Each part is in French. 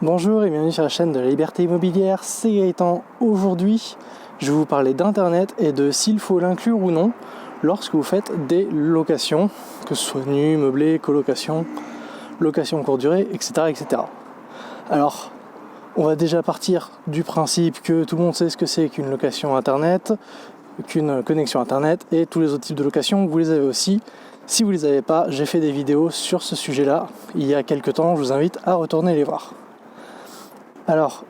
Bonjour et bienvenue sur la chaîne de la liberté immobilière, c'est Gaëtan. Aujourd'hui, je vais vous parler d'internet et de s'il faut l'inclure ou non lorsque vous faites des locations, que ce soit nu, meublé, colocation, location courte durée, etc., etc. Alors, on va déjà partir du principe que tout le monde sait ce que c'est qu'une location internet, qu'une connexion internet et tous les autres types de locations, vous les avez aussi. Si vous ne les avez pas, j'ai fait des vidéos sur ce sujet-là il y a quelques temps, je vous invite à retourner les voir. Alors,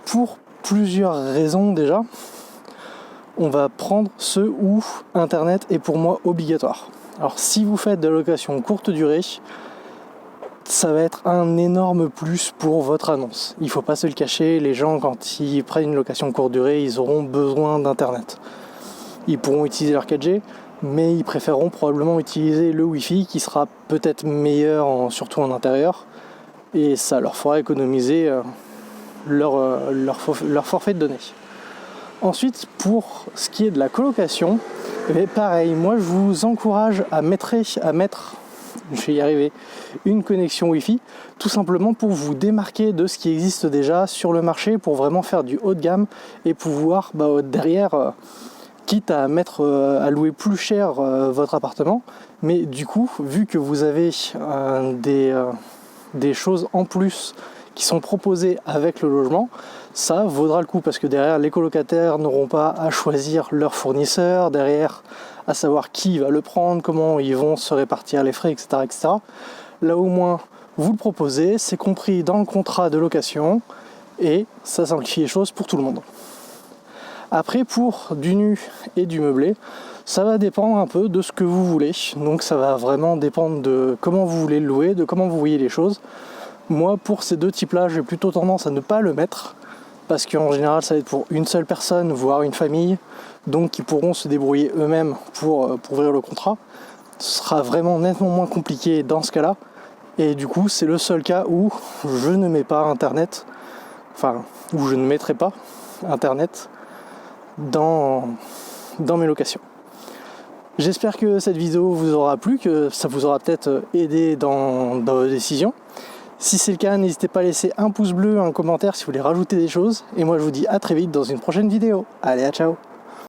pour plusieurs raisons déjà, on va prendre ceux où Internet est pour moi obligatoire. Alors, si vous faites de la location courte durée, ça va être un énorme plus pour votre annonce. Il ne faut pas se le cacher, les gens quand ils prennent une location courte durée, ils auront besoin d'Internet. Ils pourront utiliser leur 4G, mais ils préféreront probablement utiliser le Wi-Fi qui sera peut-être meilleur, surtout en intérieur, et ça leur fera économiser leur forfait de données. Ensuite, pour ce qui est de la colocation, pareil, moi je vous encourage à mettre, je vais y arriver, une connexion Wi-Fi, tout simplement pour vous démarquer de ce qui existe déjà sur le marché, pour vraiment faire du haut de gamme et pouvoir derrière, quitte à à louer plus cher votre appartement, mais du coup, vu que vous avez des choses en plus qui sont proposés avec le logement, ça vaudra le coup parce que derrière les colocataires n'auront pas à choisir leur fournisseur, derrière à savoir qui va le prendre, comment ils vont se répartir les frais, etc., etc. Là au moins vous le proposez, c'est compris dans le contrat de location et ça simplifie les choses pour tout le monde. Après, pour du nu et du meublé, ça va dépendre un peu de ce que vous voulez, donc ça va vraiment dépendre de comment vous voulez le louer, de comment vous voyez les choses. Moi, pour ces deux types-là, j'ai plutôt tendance à ne pas le mettre parce qu'en général, ça va être pour une seule personne, voire une famille, donc ils pourront se débrouiller eux-mêmes pour ouvrir le contrat. Ce sera vraiment nettement moins compliqué dans ce cas-là. Et du coup, c'est le seul cas où je ne mets pas Internet, où je ne mettrai pas Internet dans mes locations. J'espère que cette vidéo vous aura plu, que ça vous aura peut-être aidé dans vos décisions. Si c'est le cas, n'hésitez pas à laisser un pouce bleu, un commentaire si vous voulez rajouter des choses. Et moi je vous dis à très vite dans une prochaine vidéo. Allez, à ciao!